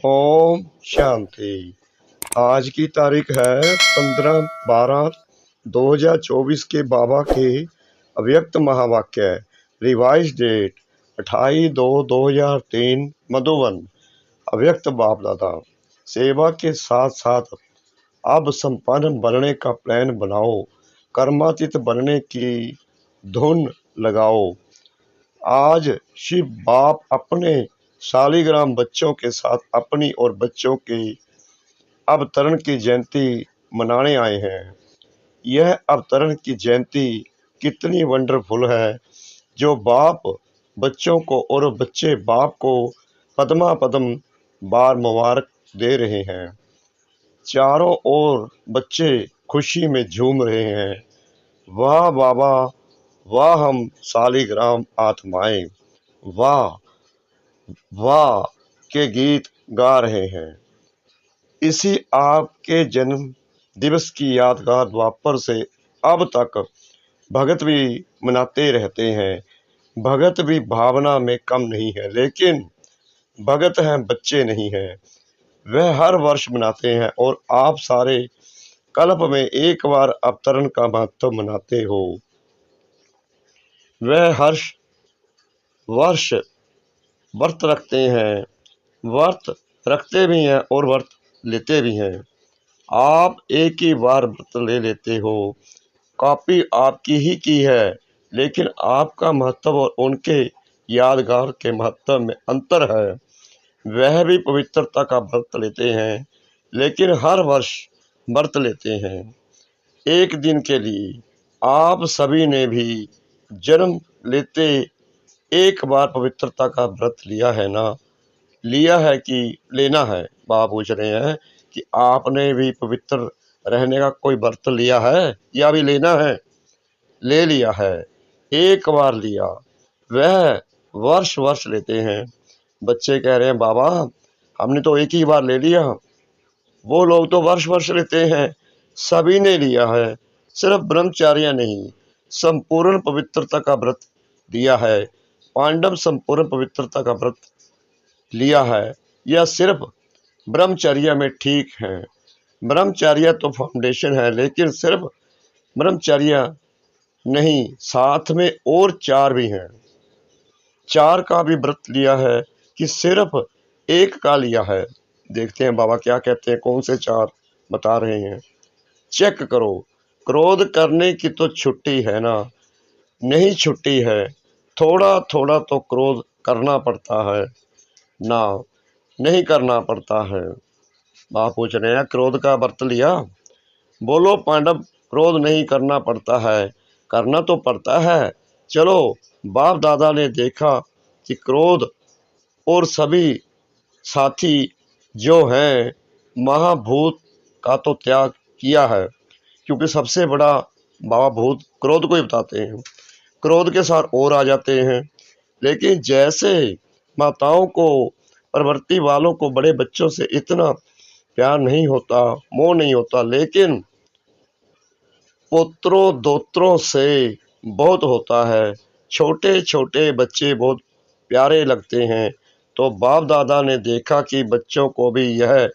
ओम शांति। आज की तारीख है 15/12/2024 के बाबा के अव्यक्त महावाक्य। Revised date 28/2/2003 Madhuban. अव्यक्त बाप दादा। सेवा के साथ साथ अब संपन्न बनने का प्लान बनाओ, कर्मातीत बनने की धुन लगाओ। आज शिव बाप अपने शालिग्राम बच्चों के साथ अपनी और बच्चों के अवतरण की जयंती मनाने आए हैं। यह अवतरण की जयंती कितनी वंडरफुल है, जो बाप बच्चों को और बच्चे बाप को पद्मा पद्म बार मुबारक दे रहे हैं। चारों ओर बच्चे खुशी में झूम रहे हैं। वाह बाबा, वाह हम शालिग्राम आत्माएं, वाह वाह के गीत गा रहे हैं। इसी आपके जन्म दिवस की यादगार द्वापर से अब तक भगत भी मनाते रहते हैं। भगत भी भावना में कम नहीं है, लेकिन भगत हैं बच्चे नहीं हैं। वह हर वर्ष मनाते हैं और आप सारे कल्प में एक बार अवतरण का महत्व मनाते हो। वह हर वर्ष व्रत रखते हैं, व्रत रखते भी हैं और व्रत लेते भी हैं। आप एक ही बार व्रत ले लेते हो, कॉपी आपकी ही की है, लेकिन आपका महत्व और उनके यादगार के महत्व में अंतर है। वह भी पवित्रता का व्रत लेते हैं, लेकिन हर वर्ष व्रत लेते हैं एक दिन के लिए। आप सभी ने भी जन्म लेते एक बार पवित्रता का व्रत लिया है ना? लिया है कि लेना है? बाबा पूछ रहे हैं कि आपने भी पवित्र रहने का कोई व्रत लिया है या भी लेना है? ले लिया है, एक बार लिया। वह वर्ष वर्ष लेते हैं। बच्चे कह रहे हैं बाबा हमने तो एक ही बार ले लिया, वो लोग तो वर्ष वर्ष लेते हैं। सभी ने लिया है, सिर्फ ब्रह्मचार्य नहीं, संपूर्ण पवित्रता का व्रत दिया है। पांडव संपूर्ण पवित्रता का व्रत लिया है या सिर्फ ब्रह्मचर्य में ठीक है? ब्रह्मचर्य तो फाउंडेशन है, लेकिन सिर्फ ब्रह्मचर्य नहीं, साथ में और चार भी हैं। चार का भी व्रत लिया है कि सिर्फ एक का लिया है? देखते हैं बाबा क्या कहते हैं, कौन से चार बता रहे हैं। चेक करो, क्रोध करने की तो छुट्टी है ना? नहीं छुट्टी है, थोड़ा थोड़ा तो क्रोध करना पड़ता है ना? नहीं करना पड़ता है। बाप पूछ रहे हैं क्रोध का व्रत लिया? बोलो पांडव, क्रोध नहीं करना पड़ता है, करना तो पड़ता है। चलो, बाप दादा ने देखा कि क्रोध और सभी साथी जो हैं महाभूत का तो त्याग किया है, क्योंकि सबसे बड़ा बाबा भूत क्रोध को ही बताते हैं। क्रोध के साथ और आ जाते हैं। लेकिन जैसे माताओं को, प्रवृत्ति वालों को बड़े बच्चों से इतना प्यार नहीं होता, मोह नहीं होता, लेकिन पुत्रों दोत्रों से बहुत होता है। छोटे छोटे बच्चे बहुत प्यारे लगते हैं। तो बाप दादा ने देखा कि बच्चों को भी यह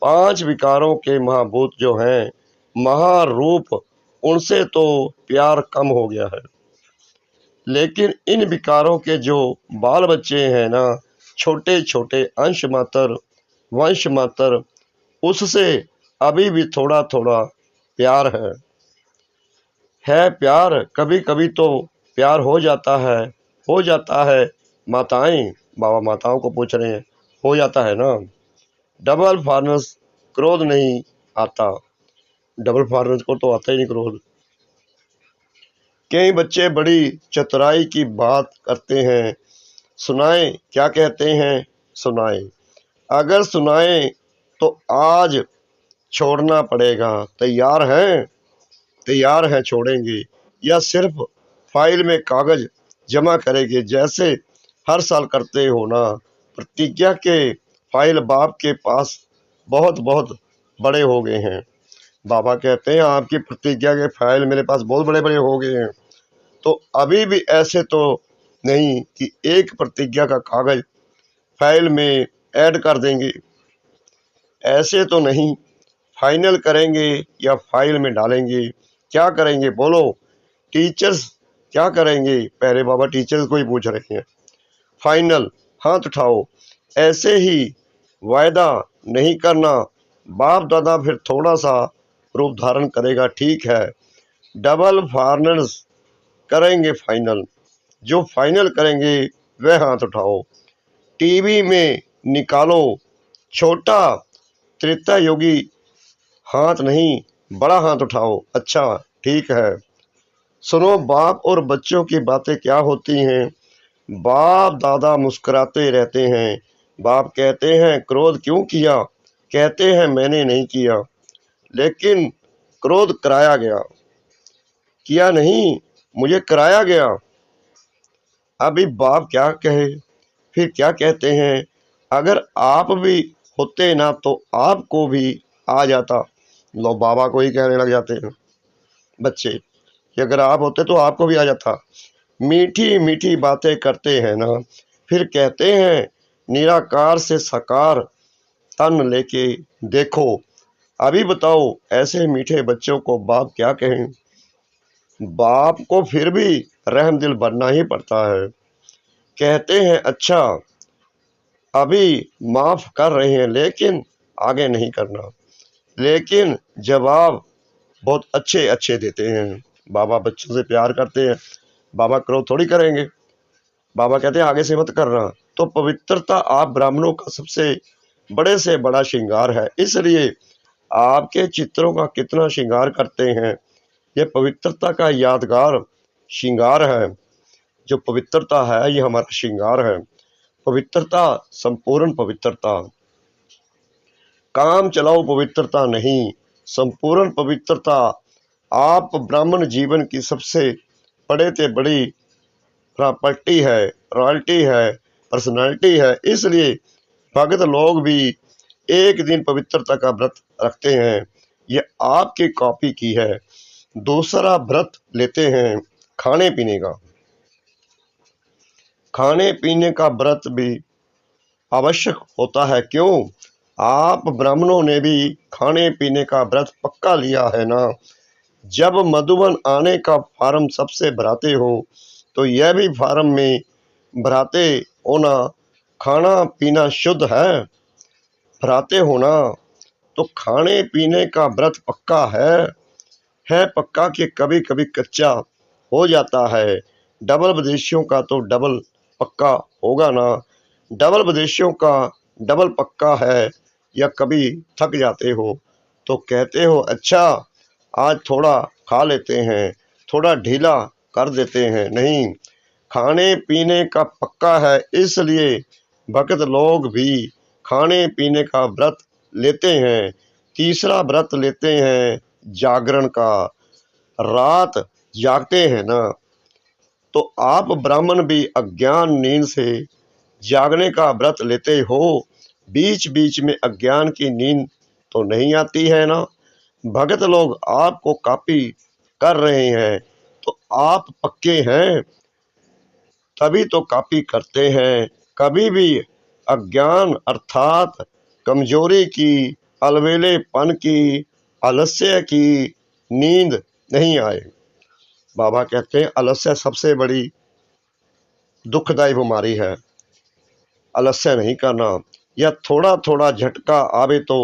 पांच विकारों के महाभूत जो हैं महारूप, उनसे तो प्यार कम हो गया है। लेकिन इन विकारों के जो बाल बच्चे हैं ना, छोटे छोटे अंश मात्र, वंश मात्र, उससे अभी भी थोड़ा थोड़ा प्यार है प्यार। कभी कभी तो प्यार हो जाता है माताएं। बाबा माताओं को पूछ रहे हैं, हो जाता है ना? डबल फॉरनेस क्रोध नहीं आता, डबल फॉरनेस को तो आता ही नहीं क्रोध। कई बच्चे बड़ी चतुराई की बात करते हैं, सुनाएं क्या कहते हैं? सुनाएं। अगर सुनाएं तो आज छोड़ना पड़ेगा, तैयार हैं? तैयार है, छोड़ेंगे या सिर्फ फाइल में कागज जमा करेंगे जैसे हर साल करते हो ना? प्रतिज्ञा के फाइल बाप के पास बहुत बहुत बड़े हो गए हैं। बाबा कहते हैं आपकी प्रतिज्ञा के फाइल मेरे पास बहुत बड़े बड़े हो गए हैं। तो अभी भी ऐसे तो नहीं कि एक प्रतिज्ञा का कागज फाइल में ऐड कर देंगे। ऐसे तो नहीं, फाइनल करेंगे या फाइल में डालेंगे, क्या करेंगे बोलो। टीचर्स क्या करेंगे, पहले बाबा टीचर्स को ही पूछ रहे हैं। फाइनल, हाथ उठाओ। ऐसे ही वायदा नहीं करना, बाप दादा फिर थोड़ा सा रूप धारण करेगा, ठीक है। डबल फाइनल्स करेंगे फाइनल, जो फाइनल करेंगे वह हाथ उठाओ। टीवी में निकालो छोटा त्रेता योगी, हाथ नहीं बड़ा हाथ उठाओ। अच्छा ठीक है। सुनो, बाप और बच्चों की बातें क्या होती हैं। बाप दादा मुस्कुराते रहते हैं। बाप कहते हैं क्रोध क्यों किया, कहते हैं मैंने नहीं किया, लेकिन क्रोध कराया गया, किया नहीं, मुझे कराया गया। अभी बाप क्या कहे, फिर क्या कहते हैं, अगर आप भी होते ना तो आपको भी आ जाता। लो, बाबा को ही कहने लग जाते हैं बच्चे कि अगर आप होते तो आपको भी आ जाता। मीठी मीठी बातें करते हैं ना, फिर कहते हैं निराकार से साकार तन लेके देखो। अभी बताओ, ऐसे मीठे बच्चों को बाप क्या कहें। बाप को फिर भी रहम दिल बनना ही पड़ता है। कहते हैं अच्छा, अभी माफ कर रहे हैं लेकिन आगे नहीं करना। लेकिन जवाब बहुत अच्छे अच्छे देते हैं। बाबा बच्चों से प्यार करते हैं, बाबा क्रोध थोड़ी करेंगे। बाबा कहते हैं आगे से मत करना। तो पवित्रता आप ब्राह्मणों का सबसे बड़े से बड़ा श्रृंगार है, इसलिए आपके चित्रों का कितना श्रृंगार करते हैं। ये पवित्रता का यादगार श्रृंगार है। जो पवित्रता है ये हमारा श्रृंगार है। पवित्रता, संपूर्ण पवित्रता, काम चलाओ पवित्रता नहीं, संपूर्ण पवित्रता आप ब्राह्मण जीवन की सबसे बड़े से बड़ी प्रॉपर्टी है, रॉयल्टी है, पर्सनालिटी है। इसलिए भगत लोग भी एक दिन पवित्रता का व्रत रखते हैं। ये आपकी कॉपी की है। दूसरा व्रत लेते हैं खाने पीने का। खाने पीने का व्रत भी आवश्यक होता है, क्यों। आप ब्राह्मणों ने भी खाने पीने का व्रत पक्का लिया है ना। जब मधुबन आने का फार्म सबसे भराते हो तो यह भी फार्म में भराते होना। खाना पीना शुद्ध भराते होना। तो खाने पीने का व्रत पक्का है पक्का कि कभी कभी कच्चा हो जाता है। डबल विदेशियों का तो डबल पक्का होगा ना। डबल विदेशियों का डबल पक्का है, या कभी थक जाते हो तो कहते हो अच्छा आज थोड़ा खा लेते हैं, थोड़ा ढीला कर देते हैं। नहीं, खाने पीने का पक्का है, इसलिए भक्त लोग भी खाने पीने का व्रत लेते हैं। तीसरा व्रत लेते हैं जागरण का। रात जागते हैं ना, तो आप ब्राह्मण भी अज्ञान नींद से जागने का व्रत लेते हो। बीच बीच में अज्ञान की नींद तो नहीं आती है ना। भगत लोग आपको कॉपी कर रहे हैं तो आप पक्के हैं, तभी तो कॉपी करते हैं। कभी भी अज्ञान अर्थात कमजोरी की, अलवेलेपन की, आलस्य की नींद नहीं आए। बाबा कहते हैं आलस्य सबसे बड़ी दुखदायी बीमारी है। आलस्य नहीं करना, या थोड़ा थोड़ा झटका आवे तो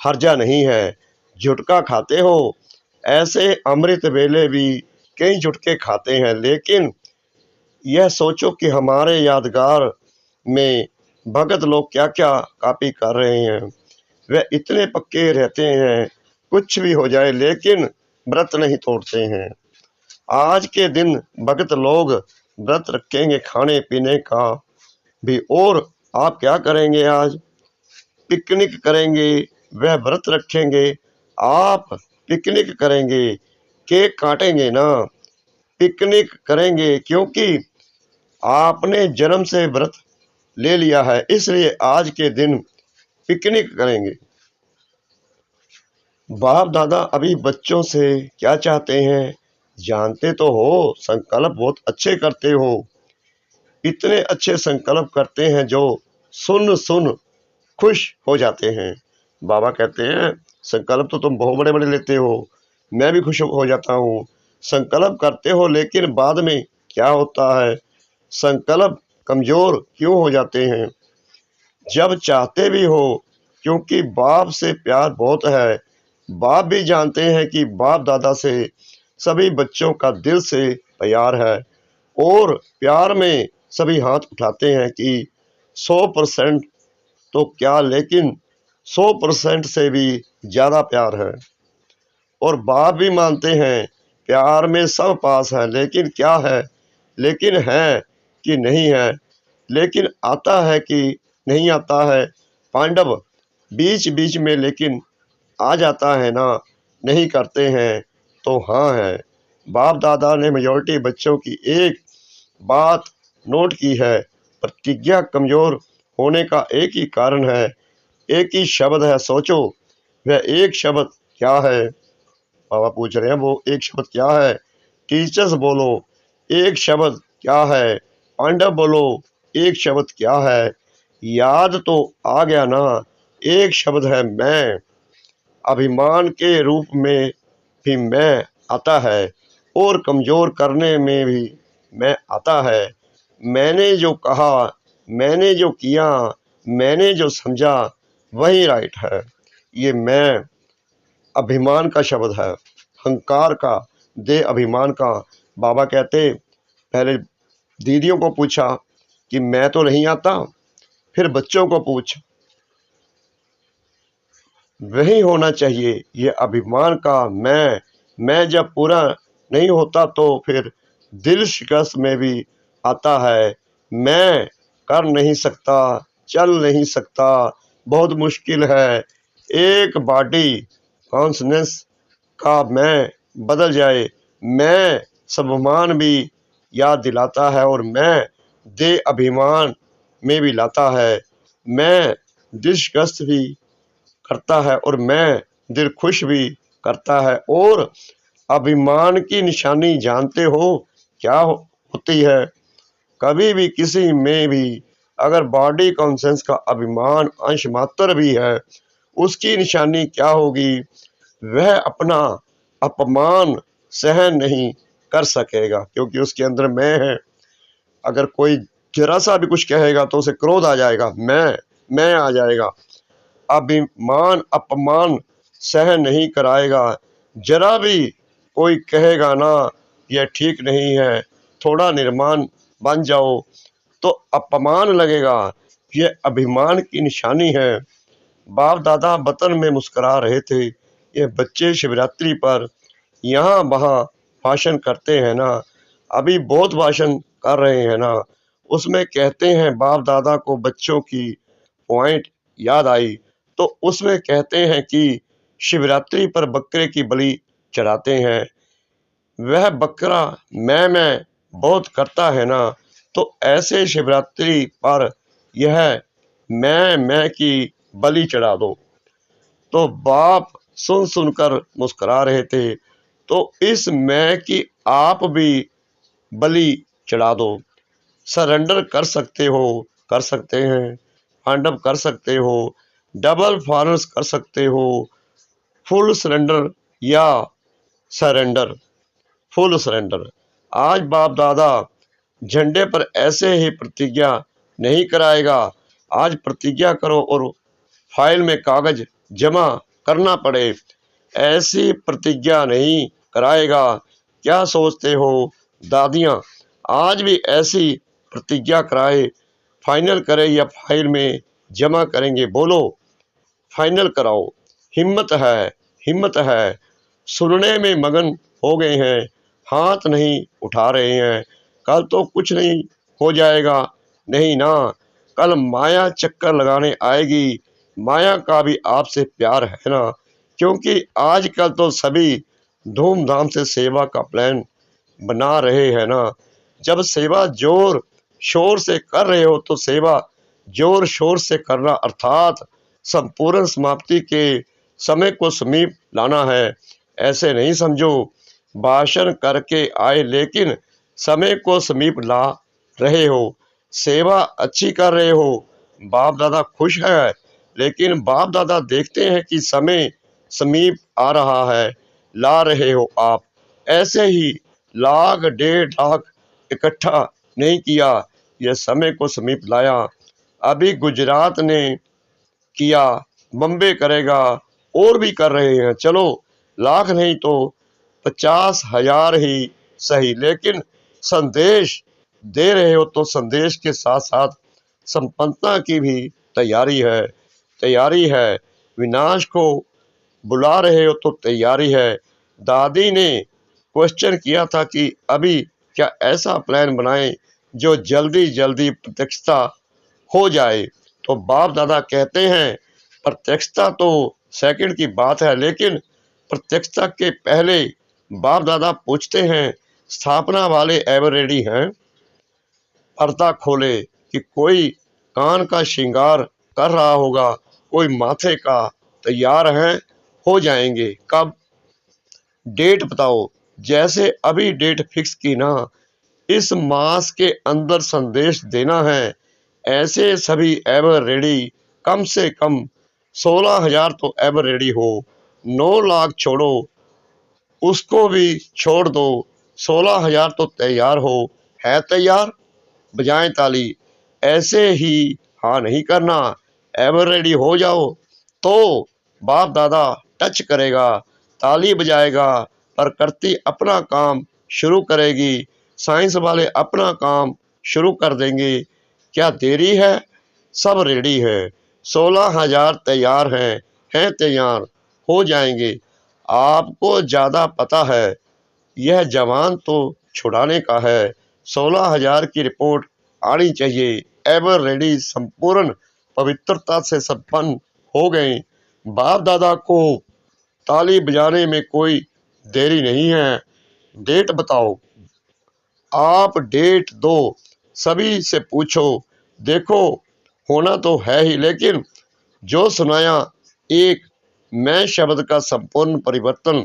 हर्जा नहीं है। झुटका खाते हो, ऐसे अमृत वेले भी कई झुटके खाते हैं, लेकिन यह सोचो कि हमारे यादगार में भगत लोग क्या क्या कॉपी कर रहे हैं। वे इतने पक्के रहते हैं, कुछ भी हो जाए लेकिन व्रत नहीं तोड़ते हैं। आज के दिन भगत लोग व्रत रखेंगे खाने पीने का भी। और आप क्या करेंगे आज, पिकनिक करेंगे, वह व्रत रखेंगे। आप पिकनिक करेंगे, केक काटेंगे ना, पिकनिक करेंगे, क्योंकि आपने जन्म से व्रत ले लिया है, इसलिए आज के दिन पिकनिक करेंगे। बाप दादा अभी बच्चों से क्या चाहते हैं जानते तो हो, संकल्प बहुत अच्छे करते हो। इतने अच्छे संकल्प करते हैं जो सुन सुन खुश हो जाते हैं। बाबा कहते हैं संकल्प तो तुम बहुत बड़े बड़े लेते हो, मैं भी खुश हो जाता हूँ। संकल्प करते हो लेकिन बाद में क्या होता है? संकल्प कमजोर क्यों हो जाते हैं जब चाहते भी हो? क्योंकि बाप से प्यार बहुत है। बाप भी जानते हैं कि बाप दादा से सभी बच्चों का दिल से प्यार है और प्यार में सभी हाथ उठाते हैं कि 100% तो क्या, लेकिन 100% से भी ज़्यादा प्यार है। और बाप भी मानते हैं प्यार में सब पास है, लेकिन क्या है? लेकिन है कि नहीं है? लेकिन आता है कि नहीं आता है? पांडव बीच बीच में लेकिन आ जाता है ना? नहीं करते हैं तो हाँ है। बाप दादा ने मेजॉरिटी बच्चों की एक बात नोट की है, प्रतिज्ञा कमजोर होने का एक ही कारण है, एक ही शब्द है। सोचो वह एक शब्द क्या है? बाबा पूछ रहे हैं वो एक शब्द क्या है? टीचर्स बोलो एक शब्द क्या है? पांडव बोलो एक शब्द क्या है? याद तो आ गया ना? एक शब्द है मैं। अभिमान के रूप में भी मैं आता है और कमजोर करने में भी मैं आता है। मैंने जो कहा, मैंने जो किया, मैंने जो समझा वही राइट है। ये मैं अभिमान का शब्द है, अहंकार का, दे अभिमान का। बाबा कहते पहले दीदियों को पूछा कि मैं तो नहीं आता, फिर बच्चों को पूछ, वही होना चाहिए ये अभिमान का मैं जब पूरा नहीं होता तो फिर दिल शिकस्त में भी आता है। मैं कर नहीं सकता, चल नहीं सकता, बहुत मुश्किल है। एक बॉडी कॉन्शनेस का मैं बदल जाए, मैं स्वाभिमान भी याद दिलाता है और मैं दे अभिमान में भी लाता है। मैं दिल शिकस्त भी करता है और मैं दिल खुश भी करता है। और अभिमान की निशानी जानते हो क्या होती है? कभी भी किसी में भी अगर बॉडी कॉन्सेंस का अभिमान अंश मात्र भी है, उसकी निशानी क्या होगी? वह अपना अपमान सहन नहीं कर सकेगा, क्योंकि उसके अंदर मैं है। अगर कोई जरा सा भी कुछ कहेगा तो उसे क्रोध आ जाएगा, मैं आ जाएगा। अभिमान अपमान सहन नहीं कराएगा। जरा भी कोई कहेगा ना यह ठीक नहीं है, थोड़ा निर्माण बन जाओ, तो अपमान लगेगा। यह अभिमान की निशानी है। बाप दादा वतन में मुस्कुरा रहे थे। ये बच्चे शिवरात्रि पर यहाँ वहाँ भाषण करते हैं ना, अभी बहुत भाषण कर रहे हैं ना, उसमें कहते हैं बाप दादा को बच्चों की पॉइंट याद आई, तो उसमें कहते हैं कि शिवरात्रि पर बकरे की बलि चढ़ाते हैं। वह बकरा मैं बहुत करता है ना, तो ऐसे शिवरात्रि पर यह मैं की बलि चढ़ा दो। तो बाप सुन सुनकर मुस्कुरा रहे थे। तो इस मैं की आप भी बलि चढ़ा दो। सरेंडर कर सकते हो, कर सकते हैं। पांडव कर सकते हो, डबल फॉर्स कर सकते हो, फुल सरेंडर या सरेंडर, फुल सरेंडर। आज बाप दादा झंडे पर ऐसे ही प्रतिज्ञा नहीं कराएगा। आज प्रतिज्ञा करो और फाइल में कागज जमा करना पड़े, ऐसी प्रतिज्ञा नहीं कराएगा। क्या सोचते हो दादियाँ? आज भी ऐसी प्रतिज्ञा कराए, फाइनल करे या फाइल में जमा करेंगे? बोलो, फाइनल कराओ। हिम्मत है, हिम्मत है। सुनने में मगन हो गए हैं, हाथ नहीं उठा रहे हैं। कल तो कुछ नहीं हो जाएगा, नहीं ना। कल माया चक्कर लगाने आएगी। माया का भी आपसे प्यार है ना, क्योंकि आजकल तो सभी धूमधाम से सेवा का प्लान बना रहे हैं ना। जब सेवा जोर शोर से कर रहे हो तो सेवा जोर शोर से करना, अर्थात संपूर्ण समाप्ति के समय को समीप लाना है। ऐसे नहीं समझो भाषण करके आए लेकिन समय को समीप ला रहे हो, सेवा अच्छी कर रहे हो, बाप दादा खुश है, लेकिन बाप दादा देखते हैं कि समय समीप आ रहा है, ला रहे हो आप। ऐसे ही 1,00,000 1,50,000 इकट्ठा नहीं किया, यह समय को समीप लाया। अभी गुजरात ने किया, बम्बे करेगा, और भी कर रहे हैं। चलो 1,00,000 नहीं तो 50,000 ही सही, लेकिन संदेश दे रहे हो तो संदेश के साथ साथ संपन्नता की भी तैयारी है। विनाश को बुला रहे हो तो तैयारी है। दादी ने क्वेश्चन किया था कि अभी क्या ऐसा प्लान बनाएं जो जल्दी जल्दी प्रत्यक्षता हो जाए, तो बाप दादा कहते हैं प्रत्यक्षता तो सेकंड की बात है, लेकिन प्रत्यक्षता के पहले बाप दादा पूछते हैं स्थापना वाले एवर रेडी हैं? पर्दा खोले कि कोई कान का श्रृंगार कर रहा होगा, कोई माथे का, तैयार हैं, हो जाएंगे। कब? डेट बताओ। जैसे अभी डेट फिक्स की ना, इस मास के अंदर संदेश देना है। ऐसे सभी एवर रेडी, कम से कम 16,000 तो एवर रेडी हो। 9,00,000 छोड़ो, उसको भी छोड़ दो, 16,000 तो तैयार हो। है तैयार? बजाएं ताली। ऐसे ही हाँ नहीं करना, एवर रेडी हो जाओ। तो बाप दादा टच करेगा, ताली बजाएगा, प्रकृति अपना काम शुरू करेगी, साइंस वाले अपना काम शुरू कर देंगे। क्या देरी है? सब रेडी है। 16,000 तैयार हैं तैयार, हो जाएंगे। आपको ज्यादा पता है, यह जवान तो छुड़ाने का है। 16,000 की रिपोर्ट आनी चाहिए। एवर रेडी संपूर्ण पवित्रता से संपन्न हो गए। बाप दादा को ताली बजाने में कोई देरी नहीं है। डेट बताओ। आप डेट दो, सभी से पूछो। देखो होना तो है ही, लेकिन जो सुनाया एक मैं शब्द का संपूर्ण परिवर्तन,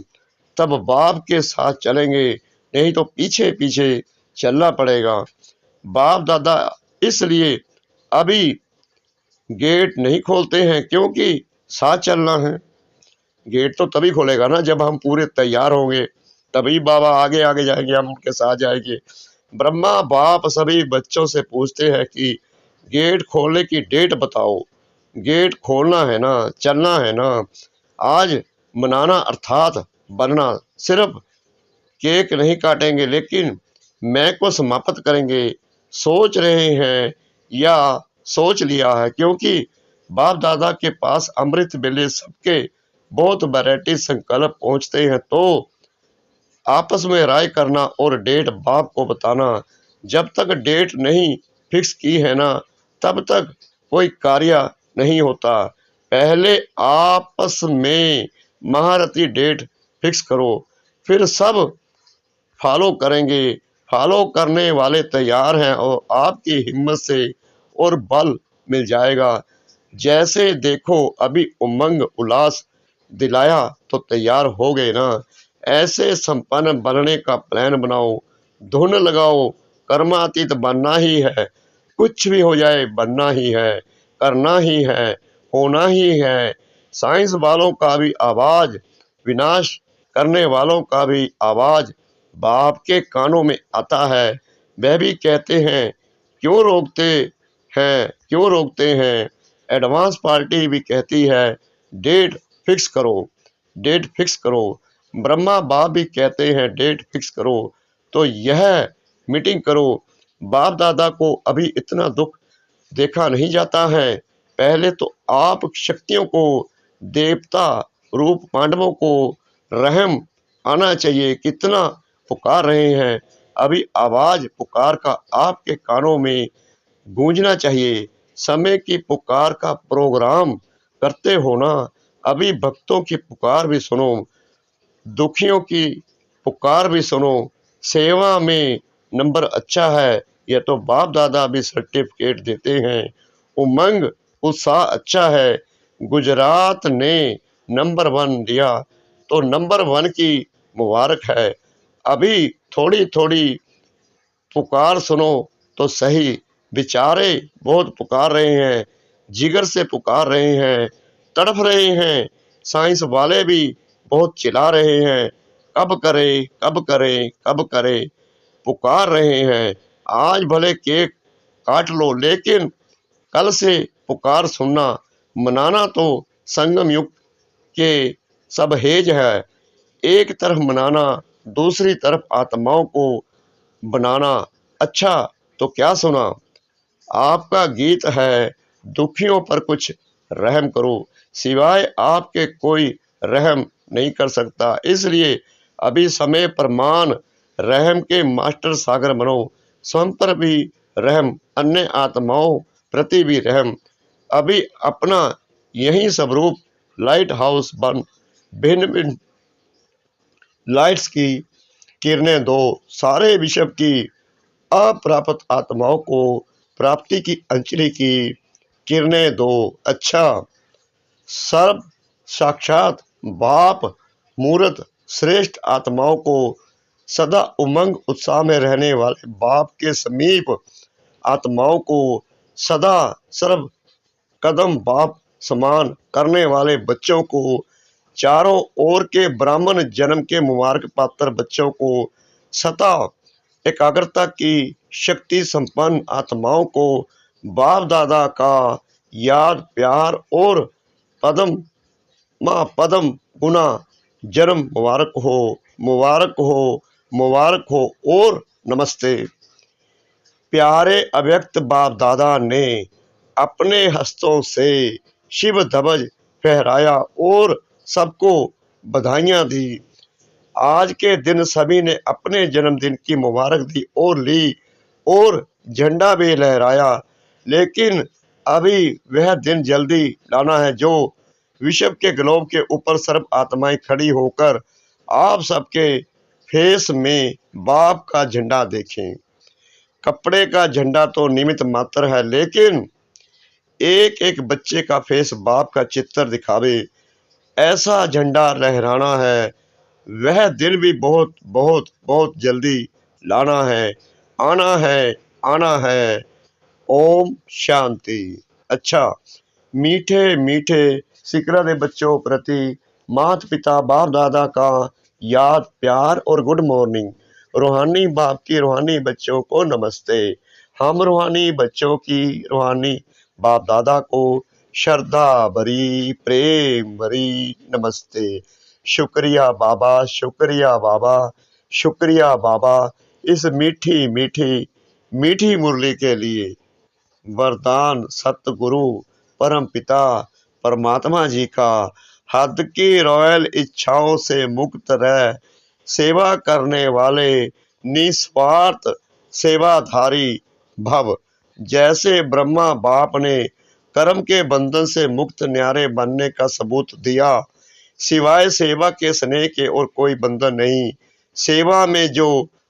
तब बाप के साथ चलेंगे, नहीं तो पीछे पीछे चलना पड़ेगा। बाप दादा इसलिए अभी गेट नहीं खोलते हैं क्योंकि साथ चलना है। गेट तो तभी खोलेगा ना जब हम पूरे तैयार होंगे, तभी बाबा आगे आगे जाएंगे, हम उनके साथ जाएंगे। ब्रह्मा बाप सभी बच्चों से पूछते हैं कि गेट खोलने की डेट बताओ। गेट खोलना है ना, चलना है ना। आज मनाना अर्थात बनना। सिर्फ केक नहीं काटेंगे, लेकिन मैं को समाप्त करेंगे। सोच रहे हैं या सोच लिया है? क्योंकि बाप दादा के पास अमृत वेले सबके बहुत वैरायटी संकल्प पहुंचते हैं, तो आपस में राय करना और डेट बाप को बताना। जब तक डेट नहीं फिक्स की है ना, तब तक कोई कार्य नहीं होता। पहले आपस में महारथी डेट फिक्स करो, फिर सब फॉलो करेंगे। फॉलो करने वाले तैयार हैं और आपकी हिम्मत से और बल मिल जाएगा। जैसे देखो अभी उमंग उल्लास दिलाया तो तैयार हो गए ना। ऐसे संपन्न बनने का प्लान बनाओ, धुन लगाओ। कर्मातीत बनना ही है, कुछ भी हो जाए बनना ही है, करना ही है, होना ही है। साइंस वालों का भी आवाज, विनाश करने वालों का भी आवाज बाप के कानों में आता है। वह भी कहते हैं क्यों रोकते हैं। एडवांस पार्टी भी कहती है डेट फिक्स करो। ब्रह्मा बाप भी कहते हैं डेट फिक्स करो, तो यह मीटिंग करो। बाप दादा को अभी इतना दुख देखा नहीं जाता है। पहले तो आप शक्तियों को, देवता रूप पांडवों को रहम आना चाहिए। कितना पुकार रहे हैं, अभी आवाज पुकार का आपके कानों में गूंजना चाहिए। समय की पुकार का प्रोग्राम करते हो ना, अभी भक्तों की पुकार भी सुनो, दुखियों की पुकार भी सुनो। सेवा में नंबर अच्छा है, यह तो बाप दादा भी सर्टिफिकेट देते हैं। उमंग उत्साह अच्छा है, गुजरात ने नंबर 1 दिया, तो नंबर 1 की मुबारक है। अभी थोड़ी थोड़ी पुकार सुनो तो सही, बेचारे बहुत पुकार रहे हैं। जिगर से पुकार रहे हैं, तड़फ रहे हैं। साइंस वाले भी बहुत चिल्ला रहे हैं, कब करे कब करे कब करे, पुकार रहे हैं। आज भले केक काट लो, लेकिन कल से पुकार सुनना, मनाना तो संगम युग के सब हेज है। एक तरफ मनाना, दूसरी तरफ आत्माओं को बनाना। अच्छा तो क्या सुना, आपका गीत है, दुखियों पर कुछ रहम करो। सिवाय आपके कोई रहम नहीं कर सकता, इसलिए अभी समय पर मान रहम के मास्टर सागर बनो। स्वयं पर भी रहम, अन्य आत्माओं प्रति भी रहम। अभी अपना यही सब रूप लाइट हाउस बन भिन्न भिन्न लाइट्स की किरणें दो। सारे विश्व की अप्राप्त आत्माओं को प्राप्ति की अंजलि की किरणें दो। अच्छा, सर्व साक्षात बाप मूर्त श्रेष्ठ आत्माओं को सदा उमंग उत्साह में रहने वाले बाप के समीप आत्माओं को सदा सर्व कदम बाप समान करने वाले बच्चों को, चारों ओर के ब्राह्मण जन्म के मुबारक पात्र बच्चों को, सदा एकाग्रता की शक्ति संपन्न आत्माओं को बाप दादा का याद प्यार और पदम माँ पदम गुना जन्म मुबारक हो, मुबारक हो, मुबारक हो और नमस्ते। प्यारे अव्यक्त बाप दादा ने अपने हस्तों से शिव ध्वज फहराया और सबको बधाइयां दी। आज के दिन सभी ने अपने जन्मदिन की मुबारक दी और ली और झंडा भी लहराया, लेकिन अभी वह दिन जल्दी लाना है जो विश्व के ग्लोब के ऊपर सर्व आत्माएं खड़ी होकर आप सबके फेस में बाप का झंडा देखें। कपड़े का झंडा तो निमित्त मात्र है, लेकिन एक एक बच्चे का फेस बाप का चित्र दिखावे, ऐसा झंडा लहराना है। वह दिन भी बहुत बहुत बहुत जल्दी लाना है, आना है, आना है। ओम शांति। अच्छा, मीठे मीठे सिकरत बच्चों प्रति माता पिता बाप दादा का याद प्यार और गुड मॉर्निंग। रूहानी बाप की रूहानी बच्चों को नमस्ते। हम रूहानी बच्चों की रूहानी बाप दादा को श्रद्धा भरी प्रेम भरी नमस्ते। शुक्रिया बाबा, शुक्रिया बाबा, शुक्रिया बाबा, इस मीठी मीठी मीठी मुरली के लिए। वरदान सतगुरु परम पिता परमात्मा जी का, हद की रॉयल इच्छाओं से मुक्त रह, सेवा करने वाले निस्वार्थ सेवाधारी भव। जैसे ब्रह्मा बाप ने कर्म के बंधन से मुक्त न्यारे बनने का सबूत दिया, सिवाय सेवा के स्नेह के और कोई बंधन नहीं। सेवा में जो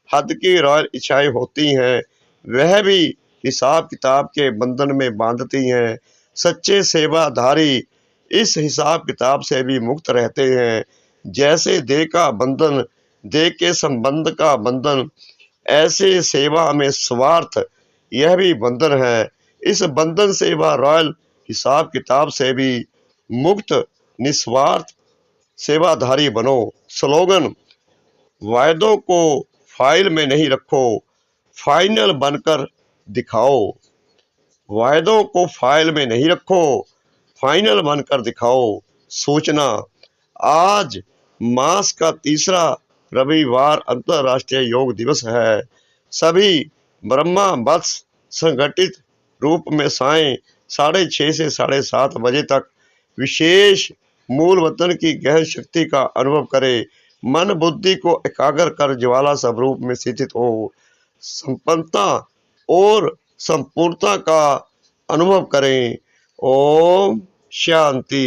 हद की रॉयल इच्छाएं होती हैं, वह भी हिसाब किताब के बंधन में बांधती हैं। सच्चे सेवाधारी इस हिसाब किताब से भी मुक्त रहते हैं। जैसे देह का बंधन, देह के संबंध का बंधन, ऐसे सेवा में स्वार्थ यह भी बंधन है। इस बंधन से वह रॉयल हिसाब किताब से भी मुक्त निस्वार्थ सेवाधारी बनो। स्लोगन, वायदों को फाइल में नहीं रखो, फाइनल बनकर दिखाओ। वायदों को फाइल में नहीं रखो, फाइनल बनकर दिखाओ। सूचना, आज मास का तीसरा रविवार अंतर्राष्ट्रीय योग दिवस है। सभी ब्रह्मा वत्स संगठित रूप में सायं 6:30 से 7:30 बजे तक विशेष मूल वतन की गहन शक्ति का अनुभव करें। मन बुद्धि को एकाग्र कर ज्वाला स्वरूप में स्थित हो संपन्नता और संपूर्णता का अनुभव करें। ओम शांति।